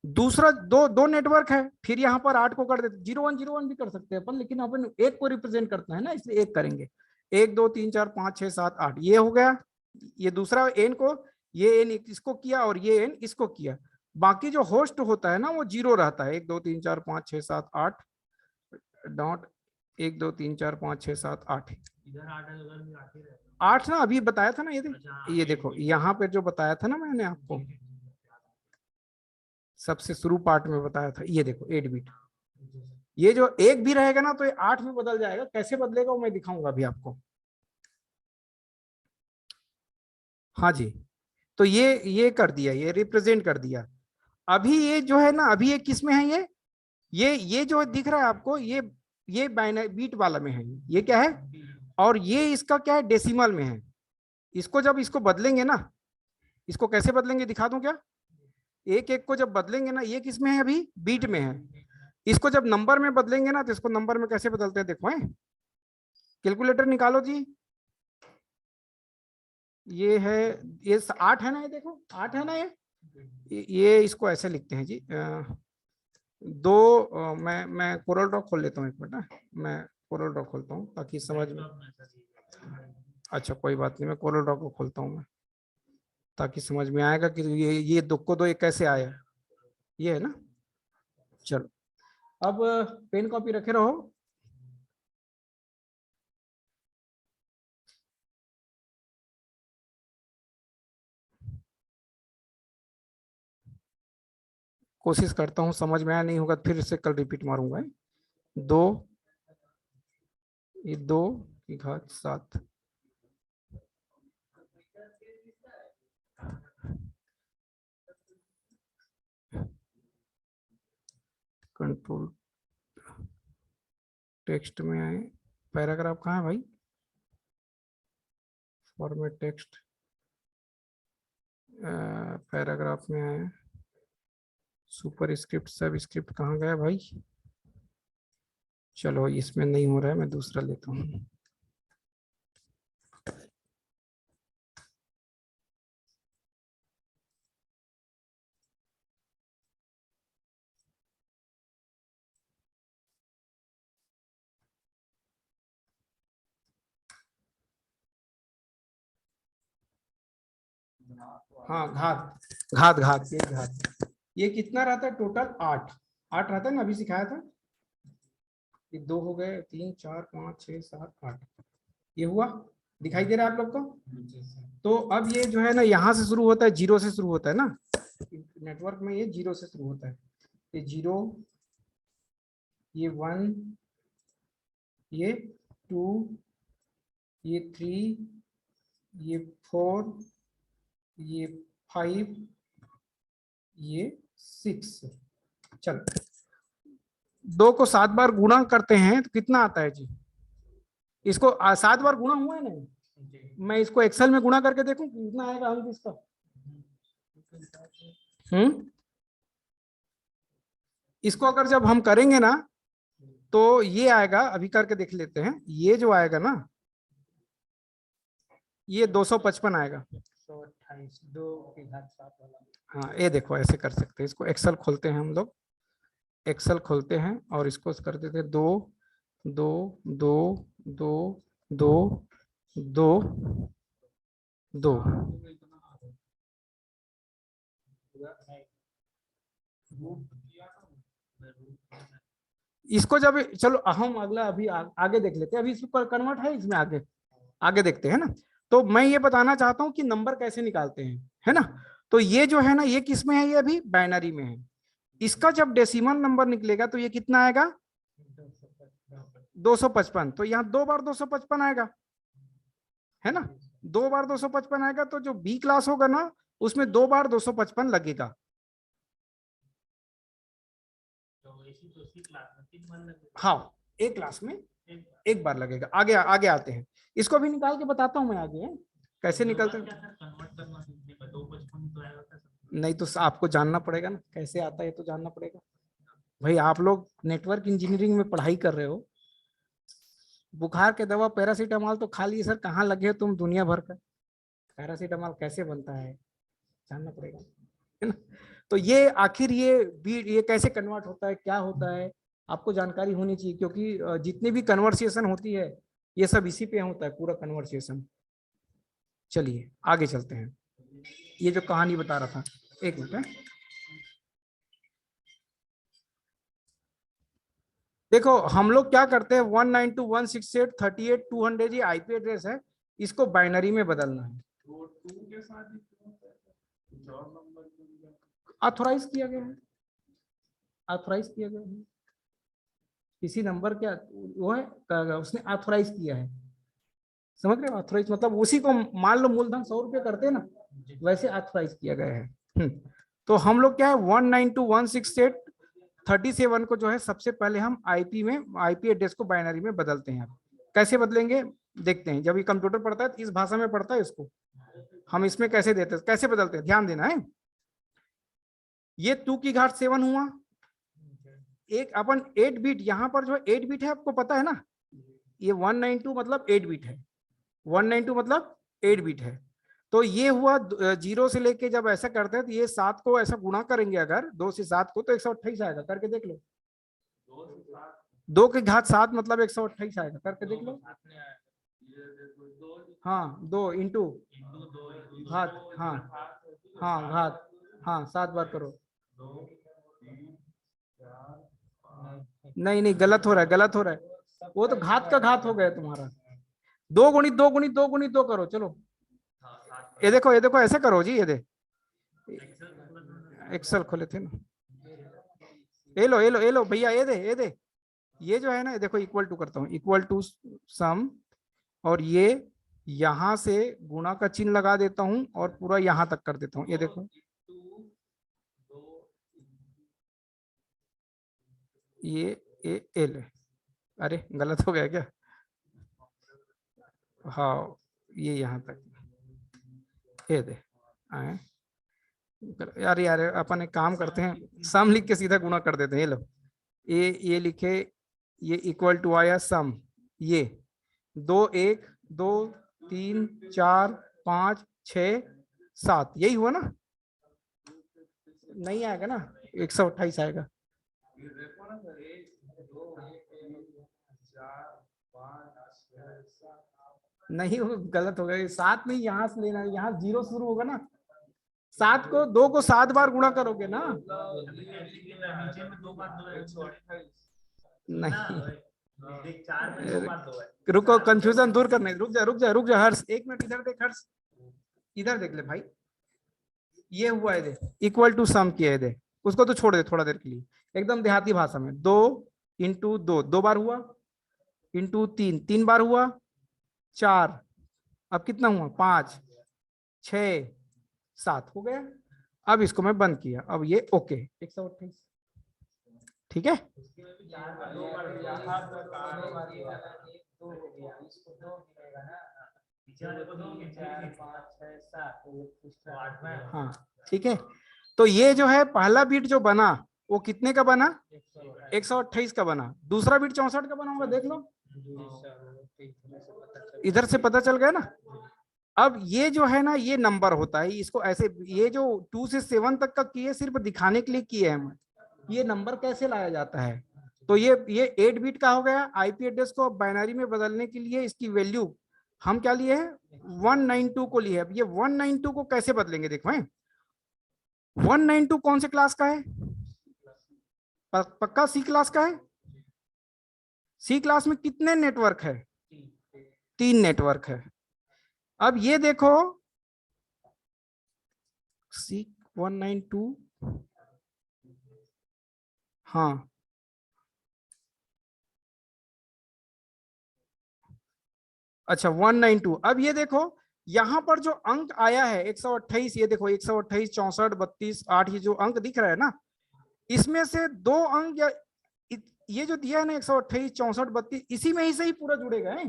दूसरा दो नेटवर्क है, फिर यहाँ पर 8 को कर देते, 0101 भी कर सकते हैं अपन, लेकिन अपन एक को रिप्रेजेंट करता है ना, इसलिए एक करेंगे। 1 2 3 4 5 6 7 8 ये हो गया। ये दूसरा एन को, ये एन इसको किया और ये एन इसको किया। बाकी जो होस्ट होता है ना वो 0 रहता है, 1 2 3 4 5 6 7 8 डॉट 1 2 3 4 5 6 7 8 8 ना, अभी बताया था ना। ये देखो यहाँ पे जो बताया था ना मैंने आपको, सबसे शुरू पार्ट में बताया था, ये देखो 8 बीट। ये जो एक भी रहेगा ना तो ये 8 में बदल जाएगा, कैसे बदलेगा वो मैं दिखाऊंगा अभी आपको। हाँ जी, तो ये कर दिया, ये रिप्रेजेंट कर दिया। अभी ये जो है ना, अभी ये किस में है, ये जो दिख रहा है आपको, ये बाइनरी बीट वाला में है, ये क्या है, और ये इसका क्या है, डेसिमल में है। इसको जब इसको बदलेंगे ना, इसको कैसे बदलेंगे दिखा दूं क्या, एक एक को जब बदलेंगे ना, ये किस में है, अभी बीट में है। इसको जब नंबर में बदलेंगे ना, तो इसको नंबर में कैसे बदलते हैं देखो, कैलकुलेटर निकालो जी। ये है, ये 8 है ना, ये देखो 8 है ना, ये इसको ऐसे लिखते हैं जी। मैं कोरल ड्रॉ खोल लेता हूँ एक मिनट ना, मैं कोरल ड्रॉ खोलता हूँ ताकि समझ में। अच्छा कोई बात नहीं, मैं कोरल ड्रॉ को खोलता हूँ मैं, ताकि समझ में आएगा कि ये 2 को 2 ये कैसे आया, ये है ना। चलो अब पेन कॉपी रखे रहो। कोशिश करता हूँ, समझ में आया नहीं होगा फिर से कल रिपीट मारूंगा। 2 ये 2 की घात 7 कंट्रोल टेक्स्ट में आए, पैराग्राफ कहाँ है भाई, फॉर्मेट टेक्स्ट, पैराग्राफ में आए, सुपर स्क्रिप्ट सब स्क्रिप्ट कहाँ गया भाई। चलो इसमें नहीं हो रहा है, मैं दूसरा लेता हूँ। हाँ घात घात घात ये घात, ये कितना रहता है टोटल 8 रहता है ना, अभी सिखाया था। ये 2 हो गए, 3 4 5 6 7 8, ये हुआ, दिखाई दे रहा है आप लोग को। तो अब ये जो है ना यहाँ से शुरू होता है, 0 से शुरू होता है ना, नेटवर्क में ये 0 से शुरू होता है। ये 0, ये 1, ये 2, ये 3, ये 4, ये 5, ये 6। चलो 2 को 7 बार गुणा करते हैं तो कितना आता है जी, इसको 7 बार गुणा हुआ है ना, मैं इसको एक्सेल में गुणा करके देखूं कितना आएगा अंक इसका। इसको अगर जब हम करेंगे ना तो ये आएगा, अभी करके देख लेते हैं, ये जो आएगा ना ये 255 आएगा। 128 2 की घात 7 वाला। हाँ ये देखो ऐसे कर सकते हैं, इसको एक्सेल खोलते हैं हम लोग, एक्सेल खोलते हैं और इसको कर देते हैं 2 2 2 2 2 2 2। इसको जब चलो हम अगला अभी आगे देख लेते हैं, अभी इसको कन्वर्ट है इसमें, आगे आगे देखते हैं ना। तो मैं ये बताना चाहता हूं कि नंबर कैसे निकालते हैं, है ना। तो ये जो है ना ये किस में है, ये अभी बाइनरी में है। इसका जब डेसिमल नंबर निकलेगा तो ये कितना आएगा 255, तो यहाँ 2 बार 255 आएगा, है ना। 2 बार 255 आएगा, तो जो बी क्लास होगा ना उसमें 2 बार 255 लगेगा। हाँ एक क्लास में 1 बार लगेगा। आगे आगे आते हैं, इसको भी निकाल के बताता हूँ मैं आगे कैसे निकलते हैं। नहीं तो आपको जानना पड़ेगा ना कैसे आता है, तो जानना पड़ेगा भाई। आप लोग नेटवर्क इंजीनियरिंग में पढ़ाई कर रहे हो, बुखार के दवा पैरासीटामोल तो खा लिए सर, कहाँ लगे हो तुम दुनिया भर का, पैरासीटामोल कैसे बनता है जानना पड़ेगा, है ना। तो ये आखिर ये कैसे कन्वर्ट होता है, क्या होता है, आपको जानकारी होनी चाहिए, क्योंकि जितनी भी कन्वर्सेशन होती है ये सब इसी पे होता है पूरा कन्वर्सेशन। चलिए आगे चलते हैं, ये जो कहानी बता रहा था, एक मिनट है। देखो हम लोग क्या करते हैं, 192.168.38.200 ये आईपी एड्रेस है, इसको बाइनरी में बदलना है। ऑथोराइज किया गया है, ऑथोराइज किया गया है, किसी नंबर क्या वो है उसने ऑथोराइज किया है, समझ रहे हो। ऑथोराइज मतलब उसी को मान लो मूलधन 100 रुपये करते हैं ना, वैसे ऑथोराइज किया गया है। तो हम लोग क्या है 192.168.37 को जो है सबसे पहले हम आईपी एड्रेस को बाइनरी में बदलते हैं। कैसे बदलेंगे देखते हैं, जब ये कंप्यूटर पढ़ता है तो इस भाषा में पढ़ता है, इसको हम इसमें कैसे देते हैं, कैसे बदलते हैं, ध्यान देना है। ये 2 की घात 7 हुआ, एक अपन 8 बिट यहाँ पर जो है 8 बिट है, आपको पता है ना, ये 192 मतलब 8 बिट है, 192 मतलब 8 बिट है। तो ये हुआ 0 से लेके जब ऐसा करते हैं तो ये 7 को ऐसा गुणा करेंगे, अगर 2 से 7 को तो 128 आएगा, करके देख लो। 2 की घात 7 मतलब 128 आएगा, करके देख लो। साथ में आया। ये देखो, 2 हाँ 2 इंटू इंटू 2 घात, हाँ हाँ घात, हाँ 7 बार करो। 2 3 4 नहीं नहीं, गलत हो रहा है, गलत हो रहा है, वो तो घात का घात हो गया तुम्हारा। 2 गुणित 2 गुणित 2 गुणित 2 करो, चलो ये देखो, ये देखो, ऐसे करो जी, ये दे एक्सेल खोले थे ना, ये लो ये लो ये लो भैया, ये दे ये दे, ये जो है ना, ये देखो इक्वल टू करता हूँ, इक्वल टू सम, और ये यहां से गुणा का चिन्ह लगा देता हूं और पूरा यहां तक कर देता हूं, ये देखो ये एल है, अरे गलत हो गया क्या, हाँ ये यहां तक, ये दे आए यार, यार अपन एक काम करते हैं, सम लिख के सीधा गुणा कर देते हैं, ये लो ये लिखे, ये इक्वल टू आया सम, ये 2 1 2 3 4 5 6 7, यही हुआ ना, नहीं आएगा ना, 128 आएगा, नहीं वो गलत हो गया, 7 नहीं, यहाँ से लेना, यहाँ 0 शुरू होगा ना, 7 को 2 को 7 बार गुणा करोगे ना, नीचे में 2 बार 2 है 128 नहीं 4 में 2 बार 2 है। रुको, कंफ्यूजन दूर करने, रुक जा रुक जा रुक जा हर्ष, 1 मिनट इधर देख, हर्ष इधर देख ले भाई, ये हुआ है दे, इक्वल टू सम किया है दे, उसको तो छोड़ दे थोड़ा देर के लिए, एकदम देहाती भाषा में, 2 इंटू 2 2 बार हुआ, इंटू 3 3 बार हुआ, 4, अब कितना हुआ 5 6 7 हो गया, अब इसको मैं बंद किया, अब ये ओके 128, ठीक है, हाँ ठीक है, तो ये जो है पहला बीट जो बना वो कितने का बना, 128 का बना, दूसरा बीट 64 का बना होगा, देख लो इधर से पता चल गया ना। अब ये जो है ना, ये नंबर होता है, इसको ऐसे, ये जो 2 से 7 तक का किए सिर्फ दिखाने के लिए किए हैं, ये नंबर कैसे लाया जाता है, तो ये 8 बिट का हो गया, आईपी एड्रेस को बाइनरी में बदलने के लिए इसकी वैल्यू हम क्या लिए हैं, 192 को लिए। अब ये 192 को कैसे बदलेंगे, देखो 192 कौन से क्लास का है, पक्का सी क्लास का है, सी क्लास में कितने नेटवर्क है, 3 नेटवर्क है। अब ये देखो सी 192, हाँ अच्छा 192, अब ये देखो यहां पर जो अंक आया है 128, ये देखो 128 64 32 8, ये जो अंक दिख रहा है ना, इसमें से 2 अंक या ये जो दिया है ना 128 64 32, इसी में ही से ही पूरा जुड़ेगा है,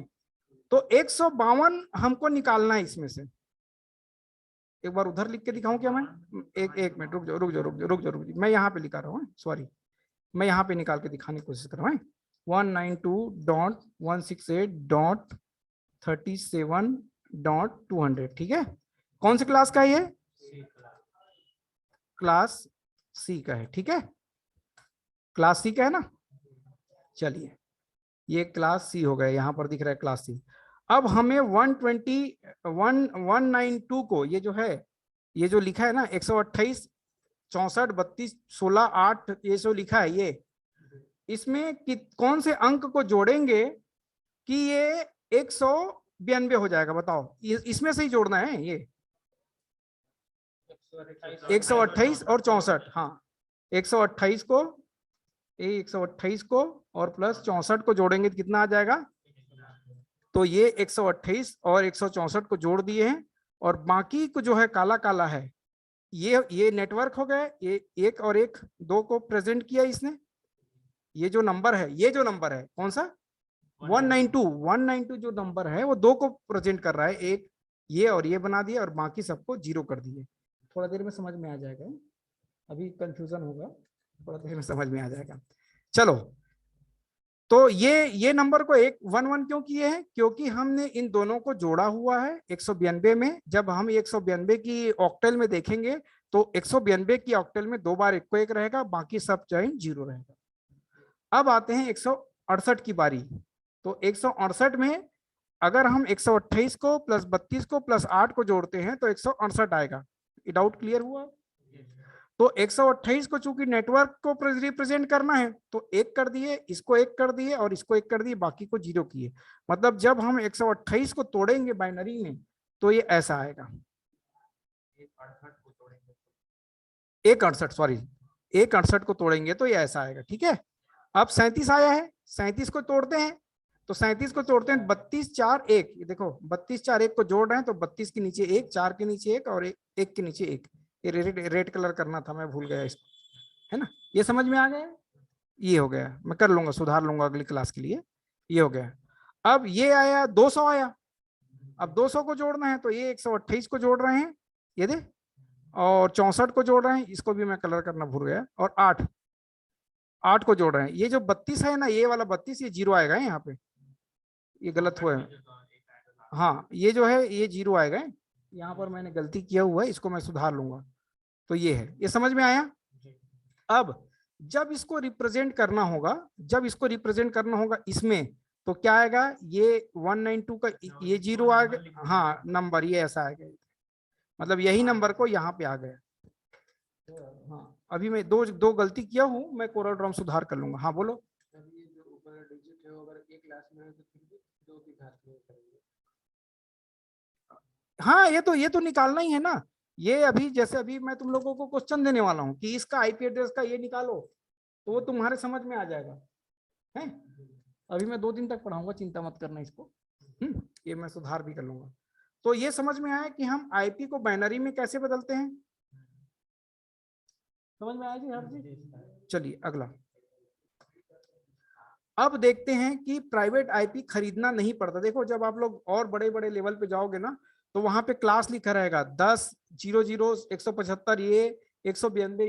तो 152 हमको निकालना है इसमें से। एक बार उधर लिख के दिखाऊं क्या मैं, एक मिनट रुक जाओ रुक जाओ रुक जाओ रुक जाओ रुक जाओ, मैं यहाँ पे लिखा रहा हूँ, सॉरी मैं यहाँ पे निकाल के दिखाने की कोशिश कर रहा हूँ, 192.168.37.200, ठीक है, कौन से क्लास का है ये, क्लास सी का है, ठीक है, क्लास सी का है ना, चलिए ये क्लास सी हो गया, यहाँ पर दिख रहा है क्लास सी। अब हमें 192 को, ये जो है, ये जो लिखा है ना 128 64 32 16 8, ये जो लिखा है, ये इसमें कौन से अंक को जोड़ेंगे कि ये 192 हो जाएगा, बताओ, इसमें से ही जोड़ना है, ये 128 और 64, हाँ 128 को 128 को और प्लस 64 को जोड़ेंगे तो कितना आ जाएगा, तो ये 128 और 164 को जोड़ दिए हैं, और बाकी को जो है काला काला है, ये नेटवर्क हो गए, ये 1 और 1 2 को प्रेजेंट किया इसने, ये जो नंबर है, ये जो नंबर है कौन सा 192 जो नंबर है वो 2 को प्रेजेंट कर रहा है, एक ये और ये बना दिया और बाकी सबको 0 कर दिए, थोड़ा देर में समझ में आ जाएगा, अभी कंफ्यूजन होगा, थोड़ा देर में समझ में आ जाएगा। चलो, तो ये नंबर को 111 क्यों किए हैं, क्योंकि हमने इन दोनों को जोड़ा हुआ है 192 में, जब हम 192 की ऑक्टेल में देखेंगे तो 192 की ऑक्टेल में 2 बार 1 को 1 रहेगा, बाकी सब चाहे 0 रहेगा। अब आते हैं 168 की बारी। तो 168 में अगर हम 128 को प्लस 32 को प्लस 8 को जोड़ते हैं तो 168 आएगा। ये डाउट क्लियर हुआ? तो 128 को चूंकि नेटवर्क को रिप्रेजेंट करना है तो एक कर दिए, इसको एक कर दिए और इसको एक कर दिए, बाकी को 0 किए। मतलब जब हम 128 को तोड़ेंगे बाइनरी में तो ये ऐसा आएगा, 168 सॉरी 168 को तोड़ेंगे तो ये ऐसा आएगा। ठीक है, अब 37 आया है, 37 को तोड़ते हैं तो 37 को तोड़ते हैं 32 4 1, ये देखो 32 4 1 को जोड़ रहे हैं तो 32 के नीचे 1, 4 के नीचे 1 और 1 के नीचे 1। ये रेड कलर करना था, मैं भूल गया इसको, है ना। ये समझ में आ गया? ये हो गया, मैं कर लूंगा, सुधार लूंगा अगली क्लास के लिए। ये हो गया। अब ये आया 200 आया, अब 200 को जोड़ना है तो ये 128 को जोड़ रहे हैं, ये दे, और 64 को जोड़ रहे हैं, इसको भी मैं कलर करना भूल गया, और 8 को जोड़ रहे हैं। ये जो 32 है ना, ये वाला 32 ये 0 आएगा यहाँ पे, ये गलत हुआ है। हाँ ये जो है ये 0 आएगा, यहाँ पर मैंने गलती किया हुआ है, इसको मैं सुधार लूंगा। तो ये है, ये समझ में आया? अब जब इसको रिप्रेजेंट करना होगा, जब इसको रिप्रेजेंट करना होगा इसमें, तो क्या आएगा, ये 192 का ये 0 आ गया, हाँ नंबर ये ऐसा आएगा, मतलब यही नंबर को यहाँ पे आ गया। हाँ अभी मैं दो गलती किया हूँ, मैं कोरल ड्रॉम सुधार कर लूंगा। हाँ बोलो। ये जो ऊपर डिजिट है अगर एक क्लास में है तो फिर भी 2 की घात में करेंगे। हाँ ये तो निकालना ही है ना। ये अभी जैसे अभी मैं तुम लोगों को क्वेश्चन देने वाला हूँ कि इसका आईपी एड्रेस का ये निकालो, तो वो तुम्हारे समझ में आ जाएगा, है। अभी मैं 2 दिन तक पढ़ाऊंगा, चिंता मत करना इसको। ये मैं सुधार भी कर लूंगा। तो ये समझ में आया कि हम आईपी को बाइनरी में कैसे बदलते हैं, समझ में आया जी हर जी? चलिए अगला। अब देखते हैं कि प्राइवेट आईपी खरीदना नहीं पड़ता। देखो जब आप लोग और बड़े बड़े लेवल पे जाओगे ना, तो वहां पे क्लास लिखा रहेगा 10 00 175 ये 192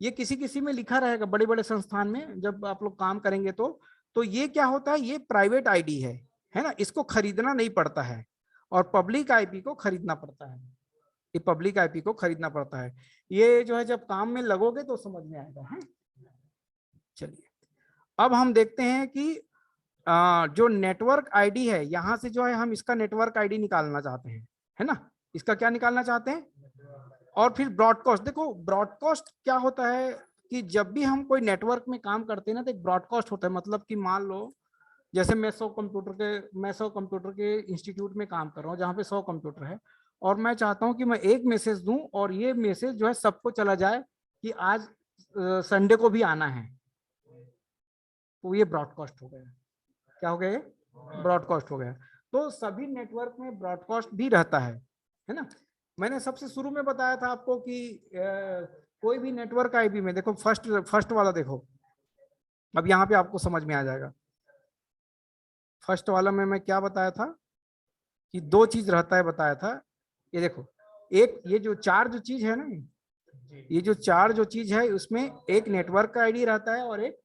ये किसी किसी में लिखा रहेगा, बड़े बड़े संस्थान में जब आप लोग काम करेंगे तो ये क्या होता है, ये प्राइवेट आईडी है ना, इसको खरीदना नहीं पड़ता है। और पब्लिक आईपी को खरीदना पड़ता है, ये पब्लिक आईपी को खरीदना पड़ता है। ये जो है जब काम में लगोगे तो समझ में आएगा, है। चलिए अब हम देखते हैं कि जो नेटवर्क आईडी है, यहां से जो है हम इसका नेटवर्क आईडी निकालना चाहते हैं, है ना। इसका क्या निकालना चाहते हैं, और फिर ब्रॉडकास्ट। देखो ब्रॉडकास्ट क्या होता है कि जब भी हम कोई नेटवर्क में काम करते हैं ना, तो एक ब्रॉडकास्ट होता है। मतलब कि मान लो जैसे मैं 100 कंप्यूटर के इंस्टीट्यूट में काम कर रहा हूँ जहाँ पे 100 कंप्यूटर है, और मैं चाहता हूँ कि मैं एक मैसेज दूं और ये मैसेज जो है सबको चला जाए कि आज संडे को भी आना है, तो ये ब्रॉडकास्ट हो गया। क्या हो गया, ब्रॉडकास्ट हो गया। तो सभी नेटवर्क में ब्रॉडकास्ट भी रहता है ना। मैंने सबसे शुरू में बताया था आपको कि कोई भी नेटवर्क आईपी में देखो फर्स्ट वाला देखो, अब यहाँ पे आपको समझ में आ जाएगा। फर्स्ट वाला में मैं क्या बताया था कि 2 चीज रहता है, बताया था। ये देखो, एक ये जो 4 जो चीज है ना, ये जो 4 जो चीज है उसमें एक नेटवर्क का आईडी रहता है और एक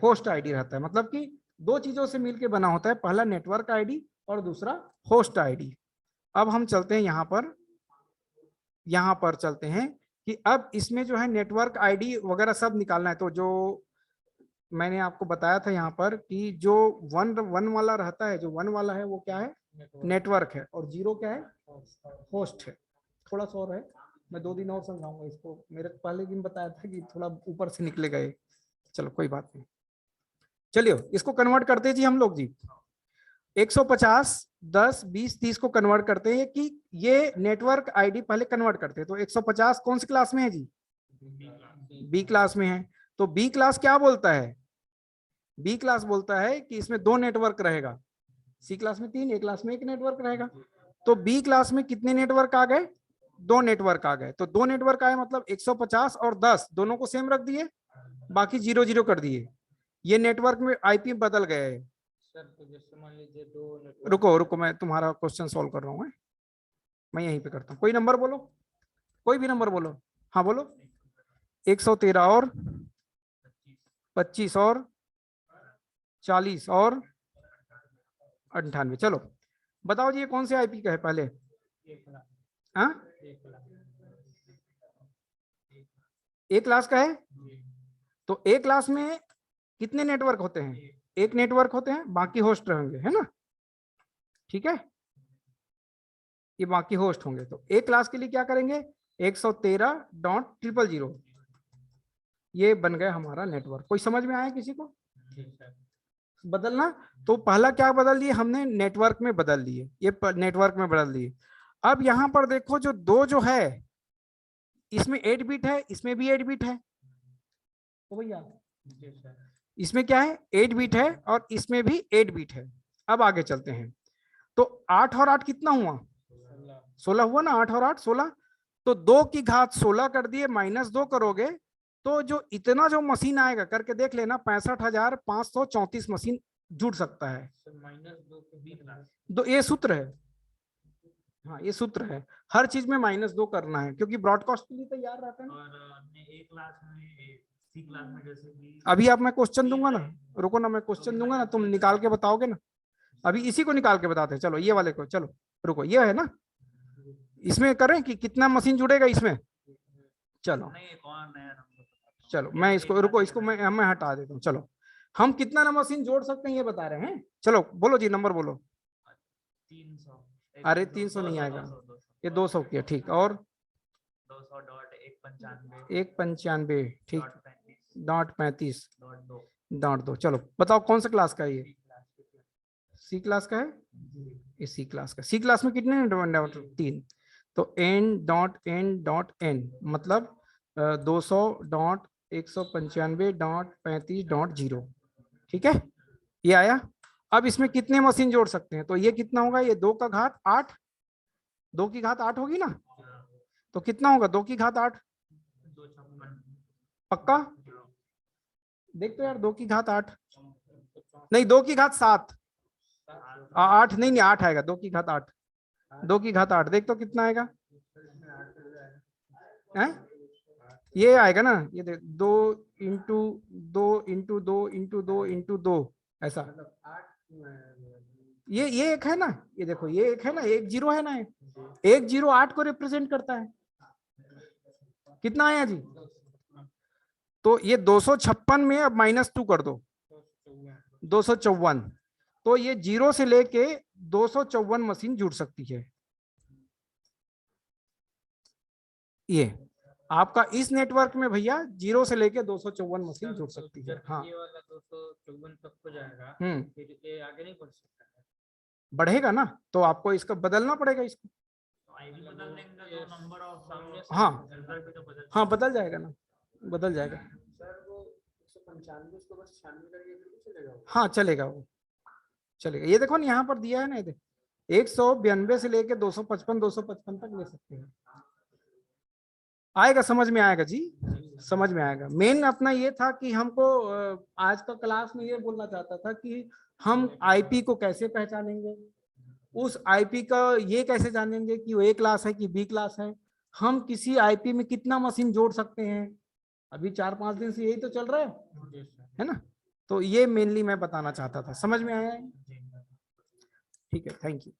होस्ट आईडी रहता है। मतलब कि 2 चीजों से मिलके बना होता है, पहला नेटवर्क आईडी और दूसरा होस्ट आईडी। अब हम चलते हैं यहाँ पर चलते हैं कि अब इसमें जो है नेटवर्क आईडी वगैरह सब निकालना है। तो जो मैंने आपको बताया था यहाँ पर कि जो 1 वाला रहता है, जो 1 वाला है वो क्या है, नेटवर्क है, और 0 क्या है, होस्ट है। थोड़ा सा और है, मैं 2 दिन और समझाऊंगा इसको, मेरे पहले दिन बताया था कि थोड़ा ऊपर से निकले गए। चलो कोई बात नहीं, चलिए इसको कन्वर्ट करते जी हम लोग जी। 150 10 20 30 को कन्वर्ट करते हैं कि ये नेटवर्क आईडी पहले कन्वर्ट करते हैं। तो 150 कौन सी क्लास में है जी, बी क्लास में है। तो बी क्लास क्या बोलता है, बी क्लास बोलता है कि इसमें 2 नेटवर्क रहेगा, सी क्लास में 3, ए क्लास में 1 नेटवर्क रहेगा। तो बी क्लास में कितने नेटवर्क आ गए, 2 नेटवर्क आ गए। तो 2 नेटवर्क आए मतलब 150 और 10 दोनों को सेम रख दिए, बाकी 0 0 कर दिए। ये नेटवर्क में आईपी बदल गए हैं। सर तो जैसे मान लीजिए 2 रुको मैं तुम्हारा क्वेश्चन सॉल्व कर रहा हूँ, मैं यहीं पे करता हूँ। कोई नंबर बोलो, कोई भी नंबर बोलो। हाँ बोलो। 113 और 25 और 40 और 98। चलो बताओ जी ये कौन से आईपी का है पहले, हाँ ए क्लास का है। तो ए क्लास में कितने नेटवर्क होते हैं, एक नेटवर्क होते हैं, बाकी होस्ट रहेंगे, है ना, ठीक है, ये बाकी होस्ट होंगे। तो एक क्लास के लिए क्या करेंगे, 113.000 ये बन गया हमारा नेटवर्क। कोई समझ में आया किसी को बदलना? तो पहला क्या बदल दिए हमने, नेटवर्क में बदल दिए, ये नेटवर्क में बदल दिए। अब यहां पर देखो जो दो जो है इसमें 8 बिट है, इसमें भी 8 बिट है, तो भैया इसमें क्या है 8 बिट है और इसमें भी 8 बिट है। अब आगे चलते हैं, तो 8 और 8 कितना हुआ, 16 हुआ ना, 8 और 8 16। तो 2 की घात 16 कर दिए, -2 करोगे तो जो इतना जो मशीन आएगा करके देख लेना, 65,534 मशीन जुड़ सकता है। दो ये सूत्र है, हाँ ये सूत्र है, हर चीज में -2 करना है क्योंकि ब्रॉडकास्ट के लिए तैयार रहता है ना। और एक क्लास में सी क्लास में जैसे कि अभी आप मैं क्वेश्चन दूंगा ना, रुको ना, मैं क्वेश्चन दूंगा ना, तुम निकाल के बताओगे ना। अभी इसी को निकाल के बताते हैं, चलो ये वाले को, चलो रुको, ये है ना, इसमें करें कि कितना मशीन जुड़ेगा इसमें, चलो नहीं एक और नया नंबर चलो मैं इसको, रुको इसको मैं हटा देता हूँ। चलो हम कितना ना मशीन जोड़ सकते हैं ये बता रहे हैं, चलो बोलो जी, नंबर बोलो। 300 अरे 300 नहीं आएगा, ये 200 किया, ठीक, और 200.195 195, ठीक, .35 .2 .2। चलो बताओ कौन सा क्लास का है ये, सी क्लास का है, ये सी क्लास का। सी क्लास में कितने नेटवर्क, 3। तो n.n.n मतलब 200.195.35.0, ठीक है, ये आया। अब इसमें कितने मशीन जोड़ सकते हैं, तो ये कितना होगा, ये 2 का घात 8, 2 की घात 8 होगी ना, तो कितना होगा 2 की घात 8, 256 पक्का देख तो यार, 2 की घात 8 नहीं, 2 की घात 7, 8 नहीं 8 आएगा, 2 की घात 8, 2 की घात 8 देख तो कितना आएगा, है ये आएगा ना, ये देख 2 इंटू 2 इंटू 2 इंटू 2 इंटू 2 ऐसा, ये एक है ना, ये देखो ये एक है ना, 1 0 है ना, 1 0 8 को रिप्रेजेंट करता है। कितना आया जी, तो ये 256 में अब -2 कर दो, 254, तो ये 0 से लेके 254 मशीन जुड़ सकती है। ये आपका इस नेटवर्क में भैया 0 से लेके 254 मशीन जुड़ सकती है। हाँ ये वाला 254 तक हो जाएगा, फिर ये आगे नहीं बढ़ सकता है, बढ़ेगा ना, तो आपको इसका बदलना पड़ेगा इसको। आईडी बदल देंगे तो नंबर ऑफ सामने हाँ रिजल्ट भी तो बदल हाँ बदल जाएगा ना, बदल जाएगा, सर वो 195 उसको बस 96 करके फिर भी चलेगा वो? हाँ चलेगा वो, चलेगा। ये देखो ना यहाँ पर दिया है ना, ये 192 से लेके 255 तक ले सकते हैं। आएगा, समझ में आएगा जी, समझ में आएगा। मेन अपना ये था कि हमको आज का क्लास में ये बोलना चाहता था कि हम आईपी को कैसे पहचानेंगे, उस आईपी का ये कैसे जानेंगे कि वो ए क्लास है कि बी क्लास है, हम किसी आईपी में कितना मशीन जोड़ सकते हैं। अभी 4-5 दिन से यही तो चल रहा है ना, तो ये मेनली मैं बताना चाहता था। समझ में आया है? ठीक है, थैंक यू।